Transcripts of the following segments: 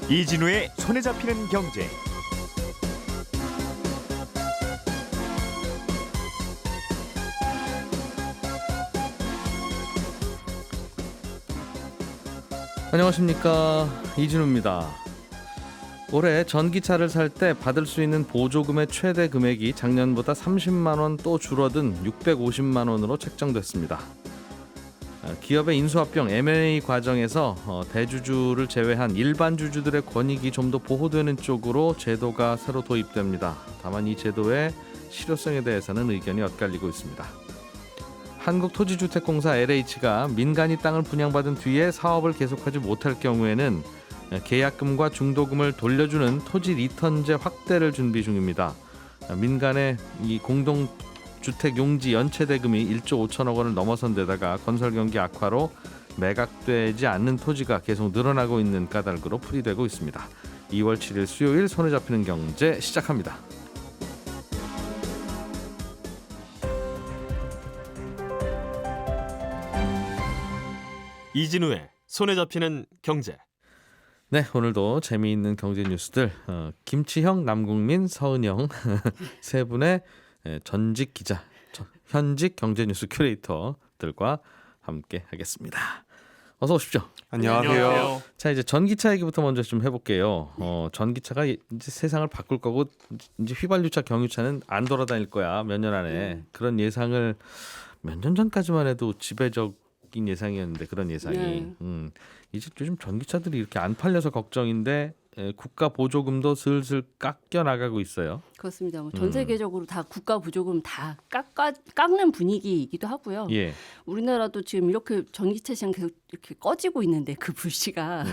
이진우의 손에 잡히는 경제. 안녕하십니까, 이진우입니다. 올해 전기차를 살 때 받을 수 있는 보조금의 최대 금액이 작년보다 30만 원 또 줄어든 650만 원으로 책정됐습니다. 기업의 인수합병 M&A 과정에서 대주주를 제외한 일반 주주들의 권익이 좀 더 보호되는 쪽으로 제도가 새로 도입됩니다. 다만 이 제도의 실효성에 대해서는 의견이 엇갈리고 있습니다. 한국토지주택공사 LH가 민간이 땅을 분양받은 뒤에 사업을 계속하지 못할 경우에는 계약금과 중도금을 돌려주는 토지 리턴제 확대를 준비 중입니다. 민간의 이 공동주택 용지 연체대금이 1조 5천억 원을 넘어선 데다가 건설 경기 악화로 매각되지 않는 토지가 계속 늘어나고 있는 까닭으로 풀이되고 있습니다. 2월 7일 수요일 손에 잡히는 경제 시작합니다. 이진우의 손에 잡히는 경제. 네, 오늘도 재미있는 경제 뉴스들 김치형, 남국민, 서은영 세 분의 전직 기자, 현직 경제 뉴스 큐레이터들과 함께 하겠습니다. 어서 오십시오. 안녕하세요. 자, 이제 전기차 얘기부터 먼저 좀 해볼게요. 전기차가 이제 세상을 바꿀 거고 이제 휘발유차, 경유차는 안 돌아다닐 거야, 몇 년 안에. 그런 예상을 몇 년 전까지만 해도 지배적인 예상이었는데 그런 예상이 이제 요즘 전기차들이 이렇게 안 팔려서 걱정인데 국가 보조금도 슬슬 깎여 나가고 있어요. 그렇습니다. 전 세계적으로 다 국가 보조금 다 깎는 분위기이기도 하고요. 예. 우리나라도 지금 이렇게 전기차 시장 계속 이렇게 꺼지고 있는데 그 불씨가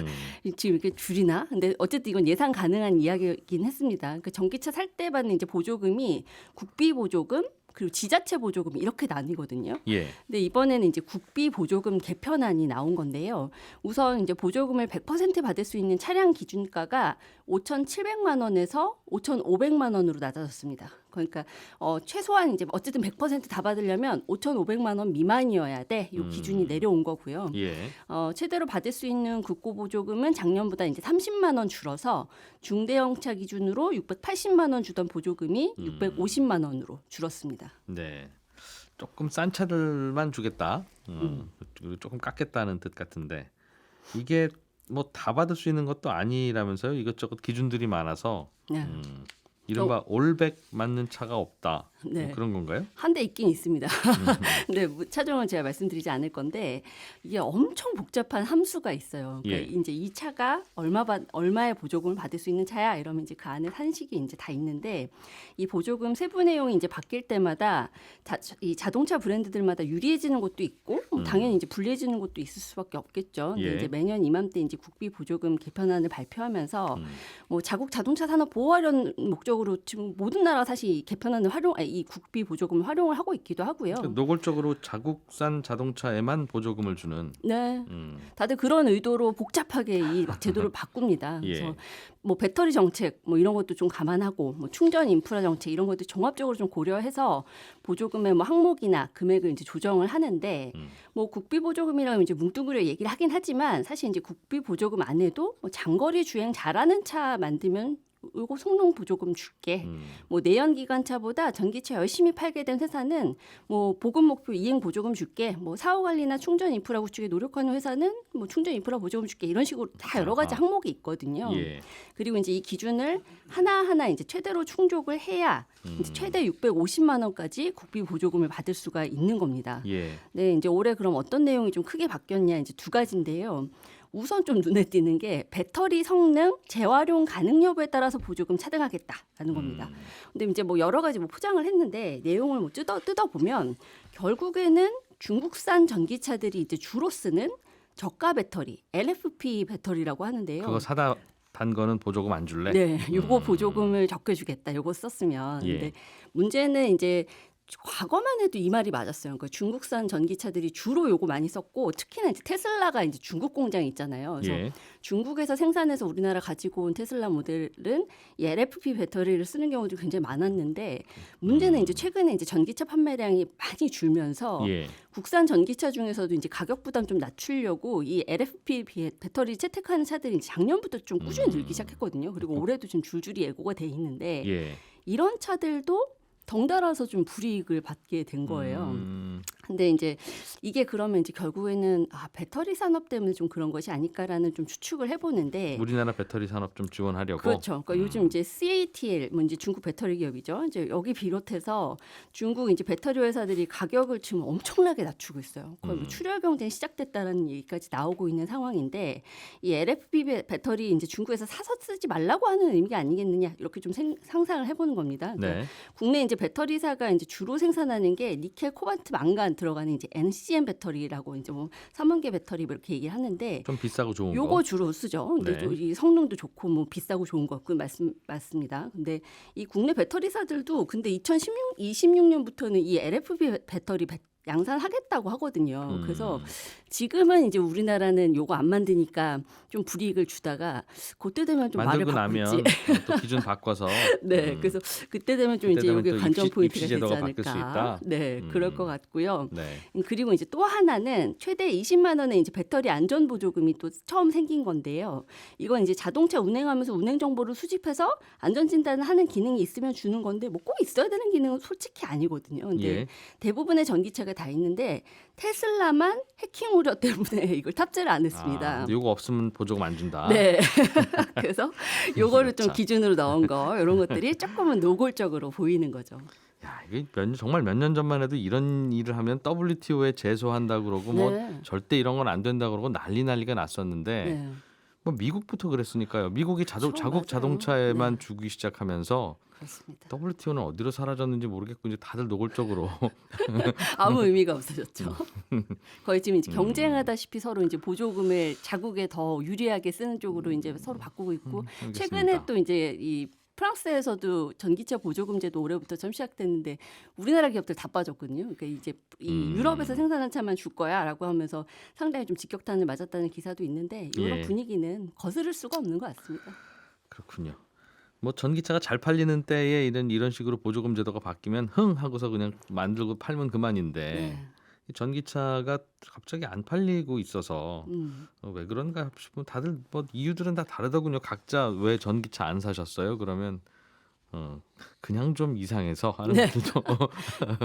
지금 이렇게 줄이나? 근데 어쨌든 이건 예상 가능한 이야기이긴 했습니다. 그러니까 전기차 살 때 받는 이제 보조금이 국비 보조금 그리고 지자체 보조금 이렇게 나뉘거든요. 예. 근데 이번에는 이제 국비 보조금 개편안이 나온 건데요. 우선 이제 보조금을 100% 받을 수 있는 차량 기준가가 5,700만 원에서 5,500만 원으로 낮아졌습니다. 그러니까 최소한 이제 어쨌든 100% 다 받으려면 5,500만 원 미만이어야 돼. 이 기준이 내려온 거고요. 예. 최대로 받을 수 있는 국고 보조금은 작년보다 이제 30만 원 줄어서 중대형차 기준으로 680만 원 주던 보조금이 650만 원으로 줄었습니다. 네. 조금 싼 차들만 주겠다. 그리고 조금 깎겠다는 뜻 같은데 이게 뭐 다 받을 수 있는 것도 아니라면서요. 이것저것 기준들이 많아서 네. 이른바 올백 맞는 차가 없다. 네. 그런 건가요? 한 대 있긴 있습니다. 네, 차종은 제가 말씀드리지 않을 건데 이게 엄청 복잡한 함수가 있어요. 그러니까 예. 이제 이 차가 얼마의 보조금을 받을 수 있는 차야 이러면 이제 그 안에 산식이 이제 다 있는데 이 보조금 세부 내용이 이제 바뀔 때마다 이 자동차 브랜드들마다 유리해지는 것도 있고 당연히 이제 불리해지는 것도 있을 수밖에 없겠죠. 근데 예. 이제 매년 이맘때 이제 국비 보조금 개편안을 발표하면서 뭐 자국 자동차 산업 보호하려는 목적으로 지금 모든 나라가 사실 이 개편안을 이 국비 보조금을 활용을 하고 있기도 하고요. 노골적으로 자국산 자동차에만 보조금을 주는. 네, 다들 그런 의도로 복잡하게 이 제도를 바꿉니다. 예. 그래서 뭐 배터리 정책 뭐 이런 것도 좀 감안하고 뭐 충전 인프라 정책 이런 것도 종합적으로 좀 고려해서 보조금의 뭐 항목이나 금액을 이제 조정을 하는데 뭐 국비 보조금이라고 이제 뭉뚱그려 얘기를 하긴 하지만 사실 이제 국비 보조금 안에도 뭐 장거리 주행 잘하는 차 만들면 요거 성능 보조금 줄게. 뭐 내연기관차보다 전기차 열심히 팔게 된 회사는 뭐 보급 목표 이행 보조금 줄게. 뭐 사후 관리나 충전 인프라 구축에 노력하는 회사는 뭐 충전 인프라 보조금 줄게. 이런 식으로 다 여러 가지 항목이 있거든요. 예. 그리고 이제 이 기준을 하나하나 이제 최대로 충족을 해야 이제 최대 650만 원까지 국비 보조금을 받을 수가 있는 겁니다. 예. 네, 이제 올해 그럼 어떤 내용이 좀 크게 바뀌었냐 이제 두 가지인데요. 우선 좀 눈에 띄는 게 배터리 성능 재활용 가능 여부에 따라서 보조금 차등하겠다라는 겁니다. 근데 이제 뭐 여러 가지 뭐 포장을 했는데 내용을 뭐 뜯어 보면 결국에는 중국산 전기차들이 이제 주로 쓰는 저가 배터리, LFP 배터리라고 하는데요. 그거 사다 단 거는 보조금 안 줄래? 네, 요거 보조금을 적게 주겠다. 요거 썼으면. 예. 근데 문제는 이제 과거만 해도 이 말이 맞았어요. 그러니까 중국산 전기차들이 주로 요거 많이 썼고 특히나 이제 테슬라가 이제 중국 공장이 있잖아요. 그래서 예. 중국에서 생산해서 우리나라 가지고 온 테슬라 모델은 이 LFP 배터리를 쓰는 경우도 굉장히 많았는데 문제는 이제 최근에 이제 전기차 판매량이 많이 줄면서 예. 국산 전기차 중에서도 이제 가격 부담 좀 낮추려고 이 LFP 배터리 채택하는 차들이 이제 작년부터 좀 꾸준히 늘기 시작했거든요. 그리고 올해도 지금 줄줄이 예고가 돼 있는데 예. 이런 차들도 덩달아서 좀 불이익을 받게 된 거예요. 근데 이제 이게 그러면 이제 결국에는 배터리 산업 때문에 좀 그런 것이 아닐까라는 좀 추측을 해보는데 우리나라 배터리 산업 좀 지원하려고. 그렇죠. 그러니까 요즘 이제 CATL, 뭐 이제 중국 배터리 기업이죠. 이제 여기 비롯해서 중국 이제 배터리 회사들이 가격을 지금 엄청나게 낮추고 있어요. 거의 뭐 출혈 경쟁이 시작됐다라는 얘기까지 나오고 있는 상황인데 이 LFP 배터리 이제 중국에서 사서 쓰지 말라고 하는 의미가 아니겠느냐 이렇게 좀 상상을 해보는 겁니다. 그러니까 네. 국내 이제 배터리사가 이제 주로 생산하는 게 니켈, 코발트, 망간 들어가는 이제 NCM 배터리라고 이제 뭐 3만 개 배터리 뭐 이렇게 얘기를 하는데 좀 비싸고 좋은 요거 거. 주로 쓰죠. 근데 네. 또 이 성능도 좋고 뭐 비싸고 좋은 거 그 맞습니다. 근데 이 국내 배터리사들도 근데 2026년부터는 이 LFP 배터리 양산하겠다고 하거든요. 그래서 지금은 이제 우리나라는 요거 안 만드니까 좀 불이익을 주다가 그때 되면 좀 말을 만들고 나면 바꿀지. 또 기준 바꿔서. 네, 그래서 그때 되면 좀 그때 이제 되면 여기 또 관전 입시 포인트가 되지 제도가 바뀔 수 않을까. 있다? 네, 그럴 것 같고요. 네. 그리고 이제 또 하나는 최대 20만 원의 이제 배터리 안전 보조금이 또 처음 생긴 건데요. 이건 이제 자동차 운행하면서 운행 정보를 수집해서 안전 진단을 하는 기능이 있으면 주는 건데 뭐 꼭 있어야 되는 기능은 솔직히 아니거든요. 근데 예. 대부분의 전기차가 다 있는데 테슬라만 해킹 우려 때문에 이걸 탑재를 안 했습니다. 근데 이거 없으면 보조금 안 준다. 네. 그래서 요거를 좀 참. 기준으로 넣은 거 이런 것들이 조금은 노골적으로 보이는 거죠. 야, 이게 정말 몇 년 전만 해도 이런 일을 하면 WTO에 제소한다 그러고 뭐 네. 절대 이런 건 안 된다 그러고 난리가 났었는데 네. 뭐 미국부터 그랬으니까요. 미국이 그렇죠, 자국 맞아요. 자동차에만 네. 주기 시작하면서 그렇습니다. WTO는 어디로 사라졌는지 모르겠고 이제 다들 노골적으로 아무 의미가 없어졌죠. 거의 지금 이제 경쟁하다시피 서로 이제 보조금을 자국에 더 유리하게 쓰는 쪽으로 이제 서로 바꾸고 있고 알겠습니다. 최근에 또 이제 이 프랑스에서도 전기차 보조금 제도 올해부터 처음 시작됐는데 우리나라 기업들 다 빠졌거든요. 그러니까 이제 이 유럽에서 생산한 차만 줄 거야라고 하면서 상당히 좀 직격탄을 맞았다는 기사도 있는데 이런 예. 분위기는 거스를 수가 없는 것 같습니다. 그렇군요. 뭐 전기차가 잘 팔리는 때에 이런 식으로 보조금 제도가 바뀌면 흥 하고서 그냥 만들고 팔면 그만인데 네. 이 전기차가 갑자기 안 팔리고 있어서 음. 왜 그런가 싶으면 다들 뭐 이유들은 다 다르더군요. 각자 왜 전기차 안 사셨어요? 그러면 그냥 좀 이상해서 하는 네. 분들도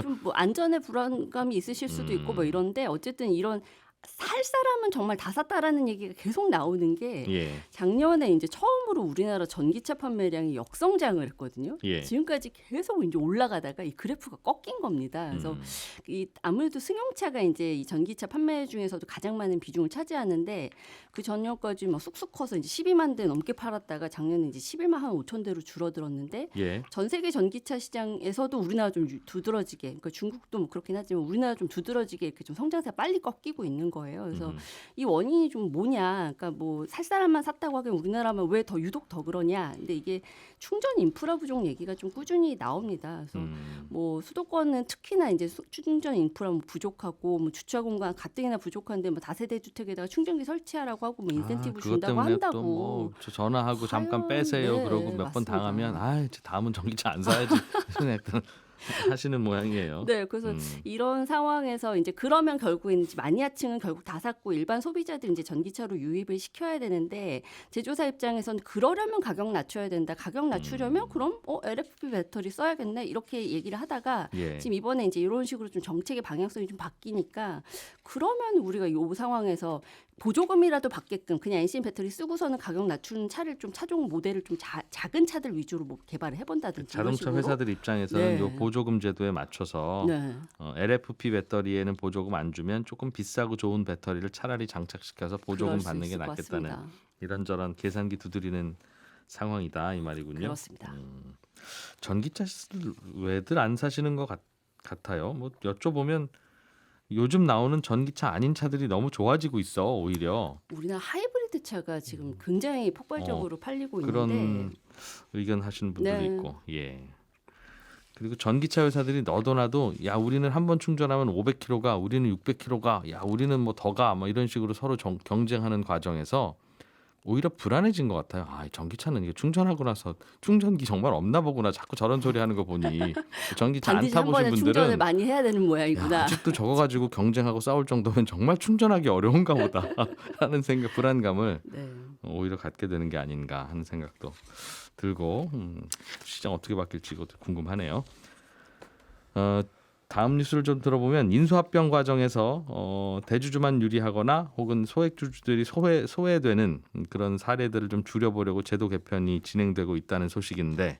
좀 뭐 안전에 불안감이 있으실 수도 있고 뭐 이런데 어쨌든 이런 살 사람은 정말 다 샀다라는 얘기가 계속 나오는 게 예. 작년에 이제 처음으로 우리나라 전기차 판매량이 역성장을 했거든요. 예. 지금까지 계속 이제 올라가다가 이 그래프가 꺾인 겁니다. 그래서 이 아무래도 승용차가 이제 이 전기차 판매 중에서도 가장 많은 비중을 차지하는데 그 전년까지 막 쑥쑥 커서 이제 12만 대 넘게 팔았다가 작년에 이제 11만 한 5천 대로 줄어들었는데 예. 전 세계 전기차 시장에서도 우리나라 좀 두드러지게, 그러니까 중국도 뭐 그렇긴 하지만 우리나라 좀 두드러지게 이렇게 좀 성장세가 빨리 꺾이고 있는 거예요. 그래서 이 원인이 좀 뭐냐, 그러니까 뭐 살 사람만 샀다고 하기엔 우리나라만 왜 더 유독 더 그러냐. 근데 이게 충전 인프라 부족 얘기가 좀 꾸준히 나옵니다. 그래서 뭐 수도권은 특히나 이제 충전 인프라 뭐 부족하고 뭐 주차 공간 가뜩이나 부족한데 뭐 다세대 주택에다가 충전기 설치하라고 하고 뭐 인센티브 그것 준다고 때문에 한다고. 또뭐 전화하고 잠깐 과연, 빼세요. 네, 그러고 몇 번 맞습니다. 당하면 이제 다음은 전기차 안 사야지. 약간 하시는 모양이에요. 네, 그래서 이런 상황에서 이제 그러면 결국에는 이제 마니아층은 결국 다 샀고 일반 소비자들 이제 전기차로 유입을 시켜야 되는데 제조사 입장에서는 그러려면 가격 낮춰야 된다. 가격 낮추려면 그럼 LFP 배터리 써야겠네 이렇게 얘기를 하다가 예. 지금 이번에 이제 이런 식으로 좀 정책의 방향성이 좀 바뀌니까 그러면 우리가 이 상황에서 보조금이라도 받게끔 그냥 NCM 배터리 쓰고서는 가격 낮추는 차를 좀 차종 모델을 좀 작은 차들 위주로 뭐 개발을 해본다든지 이런 자동차 식으로. 회사들 입장에서는 네. 요 보조금 제도에 맞춰서 네. LFP 배터리에는 보조금 안 주면 조금 비싸고 좋은 배터리를 차라리 장착시켜서 보조금 그럴 수 받는 게 있을 것 낫겠다는 같습니다. 이런저런 계산기 두드리는 상황이다 이 말이군요. 그렇습니다. 전기차 왜들 안 사시는 것 같아요. 뭐 여쭤보면 요즘 나오는 전기차 아닌 차들이 너무 좋아지고 있어 오히려. 우리나라 하이브리드 차가 지금 굉장히 폭발적으로 팔리고 그런 있는데 의견 하시는 분들도 네. 있고. 예. 그리고 전기차 회사들이 너도나도 야 우리는 한 번 충전하면 500km가 우리는 600km가 야 우리는 뭐 더가 뭐 이런 식으로 서로 경쟁하는 과정에서 오히려 불안해진 것 같아요. 아, 전기차는 이게 충전하고 나서 충전기 정말 없나 보구나. 자꾸 저런 소리 하는 거 보니 전기차 안 반드시 한 타보신 번에 충전을 분들은 많이 해야 되는 야, 모양이구나. 아직도 저거 가지고 경쟁하고 싸울 정도면 정말 충전하기 어려운가 보다 하는 생각, 불안감을 네. 오히려 갖게 되는 게 아닌가 하는 생각도 들고 시장 어떻게 바뀔지 이것도 궁금하네요. 다음 뉴스를 좀 들어보면 인수합병 과정에서 대주주만 유리하거나 혹은 소액주주들이 소외되는 그런 사례들을 좀 줄여보려고 제도 개편이 진행되고 있다는 소식인데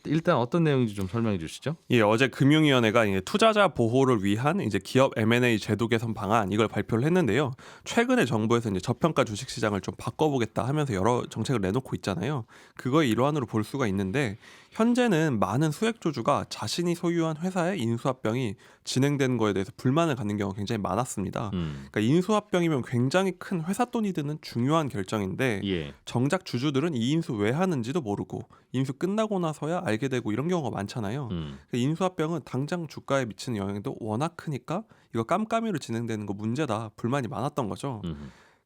일단 어떤 내용인지 좀 설명해 주시죠. 예, 어제 금융위원회가 이제 투자자 보호를 위한 이제 기업 M&A 제도 개선 방안 이걸 발표를 했는데요. 최근에 정부에서 이제 저평가 주식 시장을 좀 바꿔보겠다 하면서 여러 정책을 내놓고 있잖아요. 그거의 일환으로 볼 수가 있는데 현재는 많은 수액주주가 자신이 소유한 회사의 인수합병이 진행된 거에 대해서 불만을 갖는 경우가 굉장히 많았습니다. 그러니까 인수합병이면 굉장히 큰 회사 돈이 드는 중요한 결정인데 예. 정작 주주들은 이 인수 왜 하는지도 모르고 인수 끝나고 나서야 알게 되고 이런 경우가 많잖아요. 인수합병은 당장 주가에 미치는 영향도 워낙 크니까 이거 깜깜이로 진행되는 거 문제다 불만이 많았던 거죠.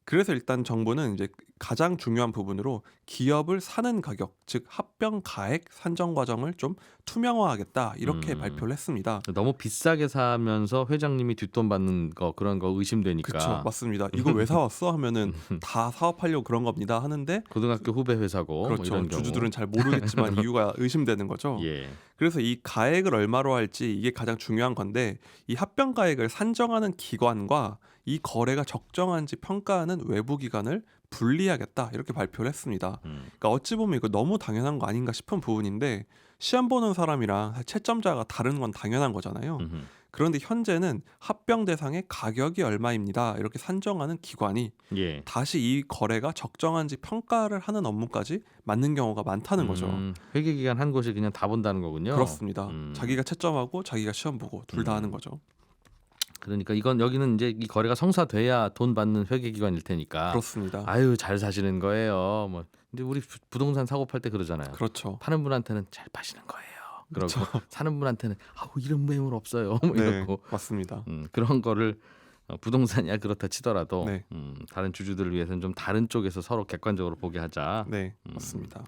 그래서 일단 정부는 이제 가장 중요한 부분으로 기업을 사는 가격, 즉 합병 가액 산정 과정을 좀 투명화하겠다 이렇게 발표를 했습니다. 너무 비싸게 사면서 회장님이 뒷돈 받는 거 그런 거 의심되니까. 그렇죠, 맞습니다. 이거 왜 사왔어 하면은 다 사업하려고 그런 겁니다 하는데 고등학교 후배 회사고 그렇죠. 뭐 이런 경우. 주주들은 잘 모르겠지만 이유가 의심되는 거죠. 예. 그래서 이 가액을 얼마로 할지 이게 가장 중요한 건데 이 합병 가액을 산정하는 기관과 이 거래가 적정한지 평가하는 외부 기관을 분리하겠다 이렇게 발표를 했습니다. 그러니까 어찌 보면 이거 너무 당연한 거 아닌가 싶은 부분인데 시험 보는 사람이랑 채점자가 다른 건 당연한 거잖아요. 그런데 현재는 합병 대상의 가격이 얼마입니다 이렇게 산정하는 기관이 예. 다시 이 거래가 적정한지 평가를 하는 업무까지 맡는 경우가 많다는 거죠. 회계 기간 한 곳이 그냥 다 본다는 거군요. 그렇습니다. 자기가 채점하고 자기가 시험 보고 둘 다 하는 거죠. 그러니까 이건 여기는 이제 이 거래가 성사돼야 돈 받는 회계 기관일 테니까. 그렇습니다. 아유 잘 사시는 거예요. 뭐 근데 우리 부동산 사고 팔 때 그러잖아요. 그렇죠. 파는 분한테는 잘 파시는 거예요. 그러고 그렇죠. 사는 분한테는 아우 이런 매물 없어요. 뭐 네, 이러고 맞습니다. 그런 거를 부동산이야 그렇다 치더라도 네. 다른 주주들을 위해서는 좀 다른 쪽에서 서로 객관적으로 보게 하자. 네, 맞습니다.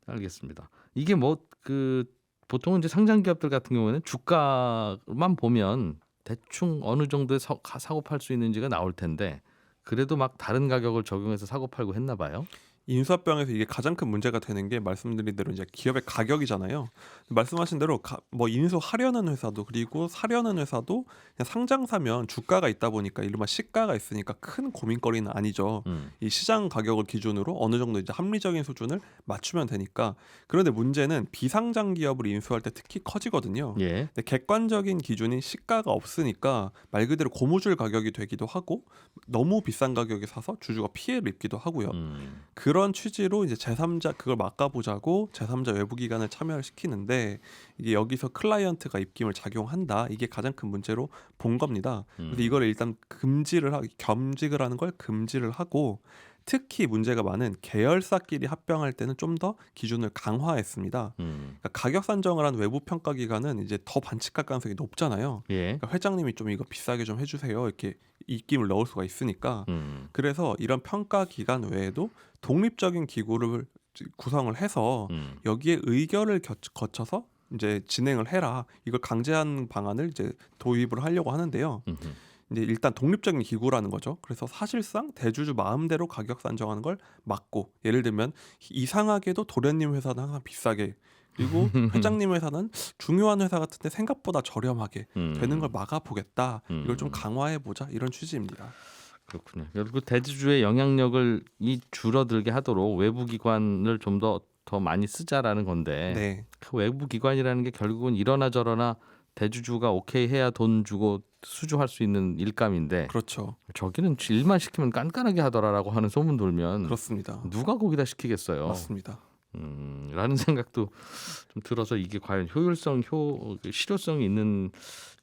알겠습니다. 이게 뭐 그 보통은 이제 상장 기업들 같은 경우에는 주가만 보면 대충 어느 정도의 사고 팔 수 있는지가 나올 텐데 그래도 막 다른 가격을 적용해서 사고 팔고 했나 봐요. 인수합병에서 이게 가장 큰 문제가 되는 게 말씀드린 대로 이제 기업의 가격이잖아요. 말씀하신 대로 뭐 인수하려는 회사도 그리고 사려는 회사도 그냥 상장사면 주가가 있다 보니까 이른바 시가가 있으니까 큰 고민거리는 아니죠. 이 시장 가격을 기준으로 어느 정도 이제 합리적인 수준을 맞추면 되니까. 그런데 문제는 비상장 기업을 인수할 때 특히 커지거든요. 예. 근데 객관적인 기준인 시가가 없으니까 말 그대로 고무줄 가격이 되기도 하고 너무 비싼 가격에 사서 주주가 피해를 입기도 하고요. 그런 취지로 이제 제3자 그걸 막아보자고 제3자 외부 기관을 참여를 시키는데 이게 여기서 클라이언트가 입김을 작용한다. 이게 가장 큰 문제로 본 겁니다. 그래서 이걸 일단 겸직을 하는 걸 금지를 하고 특히 문제가 많은 계열사끼리 합병할 때는 좀 더 기준을 강화했습니다. 그러니까 가격 산정을 한 외부 평가 기관은 이제 더 반칙할 가능성이 높잖아요. 예. 그러니까 회장님이 좀 이거 비싸게 좀 해주세요. 이렇게 입김을 넣을 수가 있으니까. 그래서 이런 평가 기관 외에도 독립적인 기구를 구성을 해서 여기에 의결을 거쳐서 이제 진행을 해라. 이걸 강제하는 방안을 이제 도입을 하려고 하는데요. 이제 일단 독립적인 기구라는 거죠. 그래서 사실상 대주주 마음대로 가격 산정하는 걸 막고 예를 들면 이상하게도 도련님 회사는 항상 비싸게 그리고 회장님 회사는 중요한 회사 같은데 생각보다 저렴하게 되는 걸 막아보겠다. 이걸 좀 강화해보자 이런 취지입니다. 그렇군요. 결국 대주주의 영향력을 줄어들게 하도록 외부 기관을 좀 더 많이 쓰자라는 건데 네. 그 외부 기관이라는 게 결국은 이러나 저러나 대주주가 오케이 해야 돈 주고 수주할 수 있는 일감인데 그렇죠. 저기는 일만 시키면 깐깐하게 하더라라고 하는 소문 돌면 그렇습니다. 누가 거기다 시키겠어요. 맞습니다. 라는 생각도 좀 들어서 이게 과연 실효성이 있는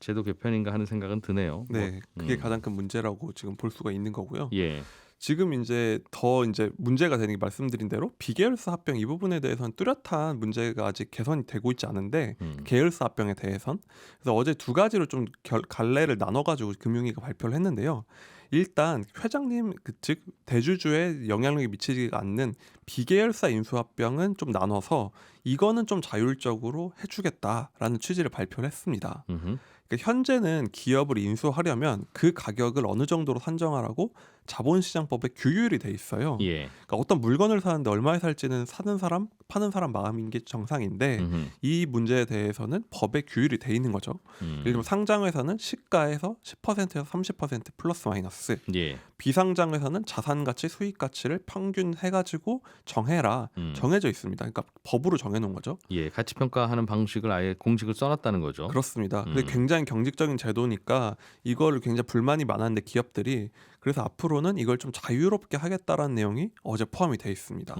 제도 개편인가 하는 생각은 드네요. 네, 그게 가장 큰 문제라고 지금 볼 수가 있는 거고요. 예. 지금 이제 더 이제 문제가 되는 게 말씀드린 대로 비계열사 합병 이 부분에 대해서는 뚜렷한 문제가 아직 개선이 되고 있지 않은데 계열사 합병에 대해선 그래서 어제 두 가지로 좀 갈래를 나눠가지고 금융위가 발표를 했는데요. 일단 회장님 즉 대주주에 영향력이 미치지 않는 비계열사 인수합병은 좀 나눠서 이거는 좀 자율적으로 해주겠다라는 취지를 발표를 했습니다. 그러니까 현재는 기업을 인수하려면 그 가격을 어느 정도로 산정하라고 자본시장법에 규율이 돼 있어요. 예. 그러니까 어떤 물건을 사는데 얼마에 살지는 사는 사람, 파는 사람 마음인 게 정상인데 이 문제에 대해서는 법에 규율이 돼 있는 거죠. 예를 들면 상장회사는 시가에서 10%에서 30% 플러스 마이너스. 예. 비상장회사는 자산가치, 수익가치를 평균해가지고 정해라. 정해져 있습니다. 그러니까 법으로 정해놓은 거죠. 예. 가치 평가하는 방식을 아예 공식을 써놨다는 거죠. 그렇습니다. 근데 굉장히 경직적인 제도니까 이거를 굉장히 불만이 많았는데 기업들이 그래서 앞으로는 이걸 좀 자유롭게 하겠다라는 내용이 어제 포함이 돼 있습니다.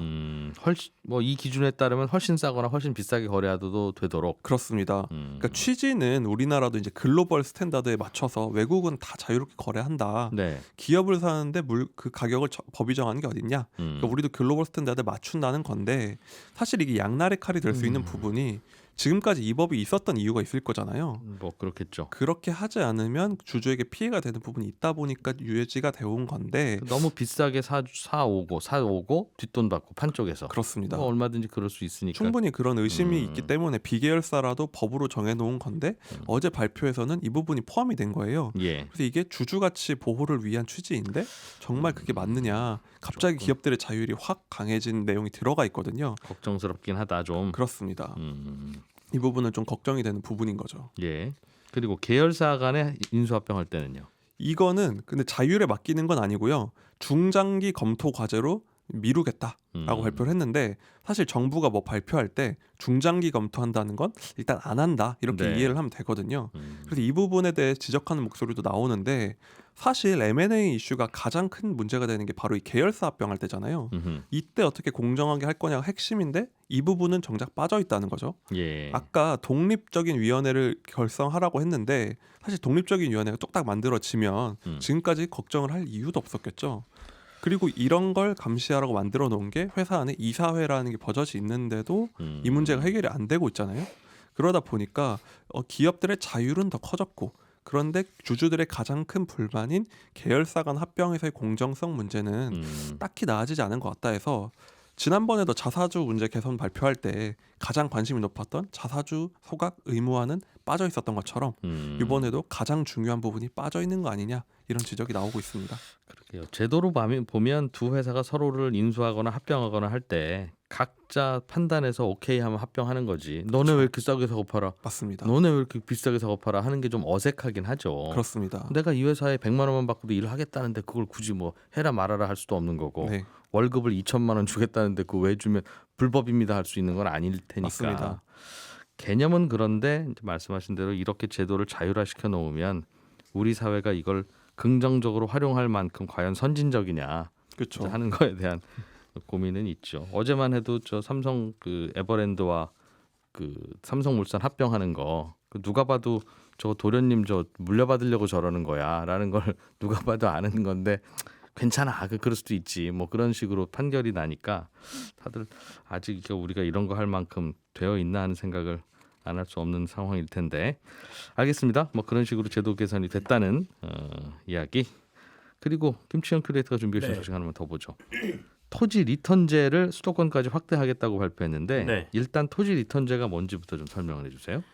훨씬 뭐 이 기준에 따르면 훨씬 싸거나 훨씬 비싸게 거래하도 되도록. 그렇습니다. 그러니까 취지는 우리나라도 이제 글로벌 스탠다드에 맞춰서 외국은 다 자유롭게 거래한다. 네. 기업을 사는데 그 가격을 법이 정하는 게 어딨냐? 그러니까 우리도 글로벌 스탠다드에 맞춘다는 건데 사실 이게 양날의 칼이 될 수 있는 부분이 지금까지 이 법이 있었던 이유가 있을 거잖아요. 뭐 그렇겠죠. 그렇게 하지 않으면 주주에게 피해가 되는 부분이 있다 보니까 유예지가 되어온 건데 너무 비싸게 사오고 뒷돈 받고 판 쪽에서. 그렇습니다. 뭐 얼마든지 그럴 수 있으니까. 충분히 그런 의심이 있기 때문에 비계열사라도 법으로 정해놓은 건데 어제 발표에서는 이 부분이 포함이 된 거예요. 예. 그래서 이게 주주가치 보호를 위한 취지인데 정말 그게 맞느냐? 갑자기 기업들의 자율이 확 강해진 내용이 들어가 있거든요. 걱정스럽긴 하다 좀. 그렇습니다. 이 부분은 좀 걱정이 되는 부분인 거죠. 예. 그리고 계열사 간의 인수합병할 때는요. 이거는 근데 자율에 맡기는 건 아니고요. 중장기 검토 과제로 미루겠다라고 발표를 했는데 사실 정부가 뭐 발표할 때 중장기 검토한다는 건 일단 안 한다 이렇게 네. 이해를 하면 되거든요. 그래서 이 부분에 대해 지적하는 목소리도 나오는데 사실 M&A 이슈가 가장 큰 문제가 되는 게 바로 이 계열사 합병할 때잖아요. 이때 어떻게 공정하게 할 거냐가 핵심인데 이 부분은 정작 빠져 있다는 거죠. 예. 아까 독립적인 위원회를 결성하라고 했는데 사실 독립적인 위원회가 뚝딱 만들어지면 지금까지 걱정을 할 이유도 없었겠죠. 그리고 이런 걸 감시하라고 만들어 놓은 게 회사 안에 이사회라는 게 버젓이 있는데도 이 문제가 해결이 안 되고 있잖아요. 그러다 보니까 기업들의 자율은 더 커졌고 그런데 주주들의 가장 큰 불만인 계열사 간 합병에서의 공정성 문제는 딱히 나아지지 않은 것 같다 해서 지난번에도 자사주 문제 개선 발표할 때 가장 관심이 높았던 자사주 소각 의무화는 빠져 있었던 것처럼 이번에도 가장 중요한 부분이 빠져 있는 거 아니냐 이런 지적이 나오고 있습니다. 그러게요. 제도로 보면 두 회사가 서로를 인수하거나 합병하거나 할 때 각자 판단해서 오케이 하면 합병하는 거지. 너네 왜 이렇게 싸게 사고 팔아? 맞습니다. 너네 왜 이렇게 비싸게 사고 팔아? 하는 게 좀 어색하긴 하죠. 그렇습니다. 내가 이 회사에 100만 원만 받고도 일을 하겠다는데 그걸 굳이 뭐 해라 말아라 할 수도 없는 거고 네. 월급을 2천만 원 주겠다는데 그거 왜 주면 불법입니다 할 수 있는 건 아닐 테니까. 맞습니다. 개념은 그런데 이제 말씀하신 대로 이렇게 제도를 자율화시켜 놓으면 우리 사회가 이걸 긍정적으로 활용할 만큼 과연 선진적이냐 그렇죠. 하는 거에 대한 고민은 있죠. 어제만 해도 저 삼성 그 에버랜드와 그 삼성물산 합병하는 거 누가 봐도 저 도련님 저 물려받으려고 저러는 거야라는 걸 누가 봐도 아는 건데 괜찮아 그럴 수도 있지 뭐 그런 식으로 판결이 나니까 다들 아직 우리가 이런 거 할 만큼 되어 있나 하는 생각을 안 할 수 없는 상황일 텐데 알겠습니다. 뭐 그런 식으로 제도 개선이 됐다는 이야기. 그리고 김치현 큐레이터가 준비해 주신 소식 하나만 더 보죠. 토지 리턴제를 수도권까지 확대하겠다고 발표했는데 네. 일단 토지 리턴제가 뭔지부터 좀 설명을 해주세요.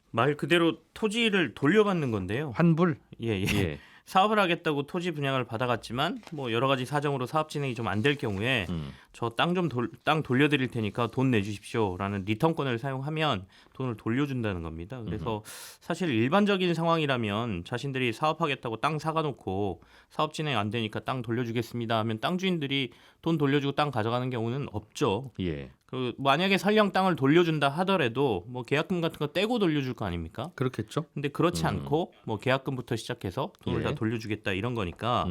말 그대로 토지를 돌려받는 건데요. 환불? 예. 예. 사업을 하겠다고 토지 분양을 받아갔지만 뭐 여러 가지 사정으로 사업 진행이 좀 안 될 경우에 저 땅 돌려드릴 테니까 돈 내주십시오라는 리턴권을 사용하면 돈을 돌려준다는 겁니다. 그래서 사실 일반적인 상황이라면 자신들이 사업하겠다고 땅 사가놓고 사업 진행 안 되니까 땅 돌려주겠습니다 하면 땅 주인들이 돈 돌려주고 땅 가져가는 경우는 없죠. 예. 그 만약에 설령 땅을 돌려준다 하더라도 뭐 계약금 같은 거 떼고 돌려줄 거 아닙니까? 그렇겠죠. 근데 그렇지 않고 뭐 계약금부터 시작해서 돈을 예. 다 돌려주겠다 이런 거니까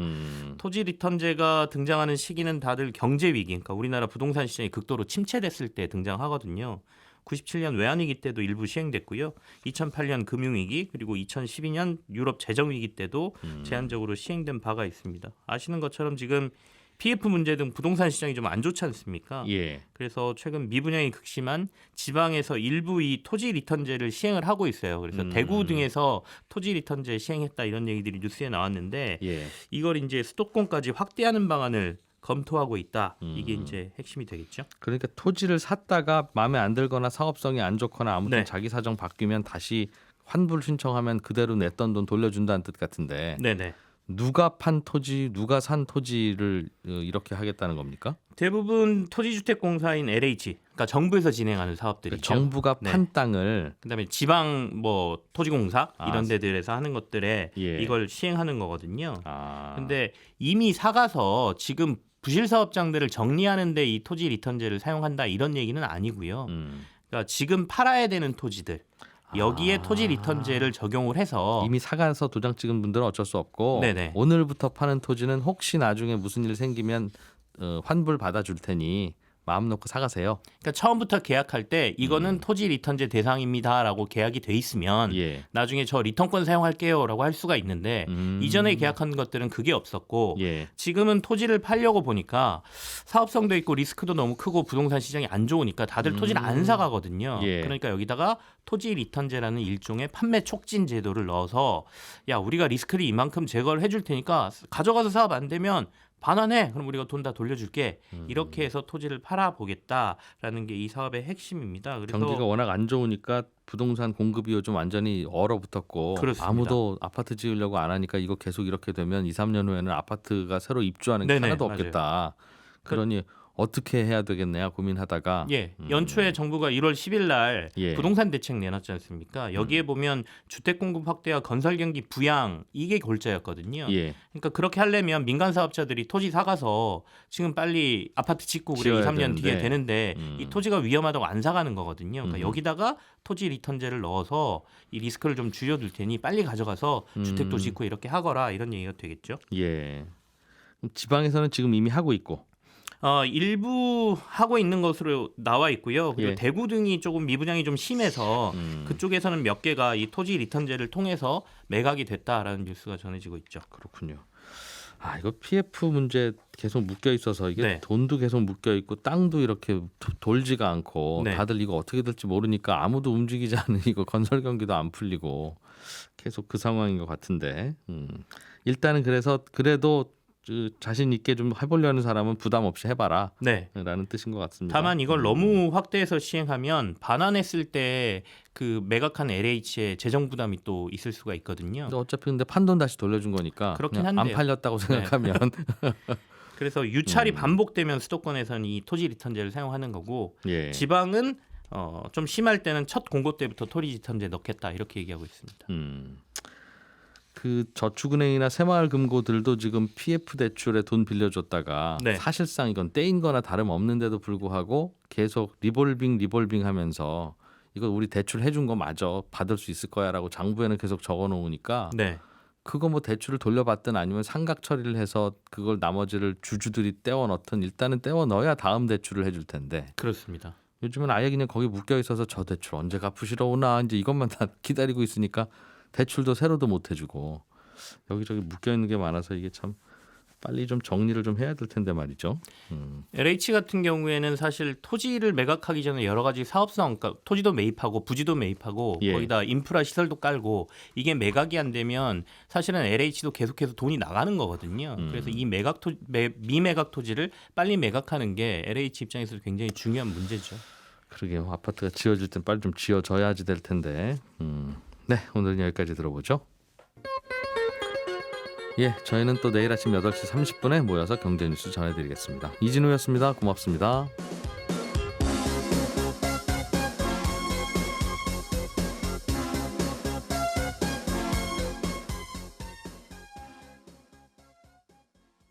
토지 리턴제가 등장하는 시기는 다들 경제 위기, 그러니까 우리나라 부동산 시장이 극도로 침체됐을 때 등장하거든요. 97년 외환위기 때도 일부 시행됐고요. 2008년 금융위기 그리고 2012년 유럽 재정위기 때도 제한적으로 시행된 바가 있습니다. 아시는 것처럼 지금 PF 문제 등 부동산 시장이 좀 안 좋지 않습니까? 예. 그래서 최근 미분양이 극심한 지방에서 일부 이 토지 리턴제를 시행을 하고 있어요. 그래서 대구 등에서 토지 리턴제 시행했다 이런 얘기들이 뉴스에 나왔는데 예. 이걸 이제 수도권까지 확대하는 방안을 검토하고 있다. 이게 이제 핵심이 되겠죠. 그러니까 토지를 샀다가 마음에 안 들거나 사업성이 안 좋거나 아무튼 네. 자기 사정 바뀌면 다시 환불 신청하면 그대로 냈던 돈 돌려준다는 뜻 같은데 네네. 누가 판 토지, 누가 산 토지를 이렇게 하겠다는 겁니까? 대부분 토지주택공사인 LH, 그러니까 정부에서 진행하는 사업들이죠. 정부가 네. 판 땅을 그다음에 지방 뭐 토지공사 아, 이런 데들에서 하는 것들에 예. 이걸 시행하는 거거든요. 아. 근데 이미 사가서 지금 부실 사업장들을 정리하는데 이 토지 리턴제를 사용한다 이런 얘기는 아니고요. 그러니까 지금 팔아야 되는 토지들 여기에 토지 리턴제를 적용을 해서 이미 사가서 도장 찍은 분들은 어쩔 수 없고 네네. 오늘부터 파는 토지는 혹시 나중에 무슨 일 생기면 환불 받아줄 테니 마음 놓고 사가세요. 그러니까 처음부터 계약할 때 이거는 토지 리턴제 대상입니다라고 계약이 돼 있으면 예. 나중에 저 리턴권 사용할게요라고 할 수가 있는데 이전에 계약한 것들은 그게 없었고 예. 지금은 토지를 팔려고 보니까 사업성도 있고 리스크도 너무 크고 부동산 시장이 안 좋으니까 다들 토지를 안 사가거든요. 예. 그러니까 여기다가 토지 리턴제라는 일종의 판매 촉진 제도를 넣어서 야 우리가 리스크를 이만큼 제거를 해줄 테니까 가져가서 사업 안 되면 반환해. 그럼 우리가 돈 다 돌려줄게. 이렇게 해서 토지를 팔아보겠다라는 게 이 사업의 핵심입니다. 그래서 경기가 워낙 안 좋으니까 부동산 공급이 요즘 완전히 얼어붙었고 그렇습니다. 아무도 아파트 지으려고 안 하니까 이거 계속 이렇게 되면 2, 3년 후에는 아파트가 새로 입주하는 게 네네, 하나도 맞아요. 없겠다. 그러니 어떻게 해야 되겠냐 고민하다가 예, 연초에 정부가 1월 10일 날 예. 부동산 대책 내놨지 않습니까? 여기에 보면 주택 공급 확대와 건설 경기 부양 이게 골자였거든요. 예. 그러니까 그렇게 하려면 민간 사업자들이 토지 사가서 지금 빨리 아파트 짓고 그래 2, 지어야 3년 뒤에 되는데. 되는데 이 토지가 위험하다고 안 사가는 거거든요. 그러니까 음. 여기다가 토지 리턴제를 넣어서 이 리스크를 좀 줄여둘 테니 빨리 가져가서 주택도 짓고 이렇게 하거라 이런 얘기가 되겠죠. 예. 그럼 지방에서는 지금 이미 하고 있고. 일부 하고 있는 것으로 나와 있고요. 그리고 예. 대구 등이 조금 미분양이 좀 심해서 그쪽에서는 몇 개가 이 토지 리턴제를 통해서 매각이 됐다라는 뉴스가 전해지고 있죠. 그렇군요. 아 이거 PF 문제 계속 묶여 있어서 이게 네. 돈도 계속 묶여 있고 땅도 이렇게 돌지가 않고 네. 다들 이거 어떻게 될지 모르니까 아무도 움직이지 않으니까 건설 경기도 안 풀리고 계속 그 상황인 것 같은데 일단은 그래서 그래도 자신 있게 좀 해보려는 사람은 부담 없이 해봐라. 네. 라는 뜻인 것 같습니다. 다만 이걸 너무 확대해서 시행하면 반환했을 때 그 매각한 LH의 재정 부담이 또 있을 수가 있거든요. 근데 어차피 근데 판돈 다시 돌려준 거니까 그렇긴 그냥 안 한데요. 팔렸다고 생각하면 그래서 유찰이 반복되면 수도권에서는 이 토지 리턴제를 사용하는 거고 예. 지방은 좀 심할 때는 첫 공고 때부터 토지 리턴제 넣겠다 이렇게 얘기하고 있습니다. 그 저축은행이나 새마을금고들도 지금 PF 대출에 돈 빌려줬다가 네. 사실상 이건 떼인 거나 다름없는데도 불구하고 계속 리볼빙 하면서 이거 우리 대출 해준 거 맞아 받을 수 있을 거야라고 장부에는 계속 적어놓으니까 네. 그거 뭐 대출을 돌려받든 아니면 상각 처리를 해서 그걸 나머지를 주주들이 떼어 넣든 일단은 떼어 넣어야 다음 대출을 해줄 텐데 그렇습니다. 요즘은 아예 그냥 거기 묶여 있어서 저 대출 언제 갚으시러 오나 이제 이것만 다 기다리고 있으니까 대출도 새로도 못 해주고 여기저기 묶여 있는 게 많아서 이게 참 빨리 좀 정리를 좀 해야 될 텐데 말이죠. LH 같은 경우에는 사실 토지를 매각하기 전에 여러 가지 사업성, 그러니까 토지도 매입하고 부지도 매입하고 예. 거기다 인프라 시설도 깔고 이게 매각이 안 되면 사실은 LH도 계속해서 돈이 나가는 거거든요. 그래서 이 미매각 토지를 빨리 매각하는 게 LH 입장에서도 굉장히 중요한 문제죠. 그러게요. 아파트가 지어질 땐 빨리 좀 지어져야지 될 텐데. 네, 오늘은 여기까지 들어보죠. 예, 저희는 또 내일 아침 8시 30분에 모여서 경제 뉴스 전해드리겠습니다. 이진우였습니다. 고맙습니다.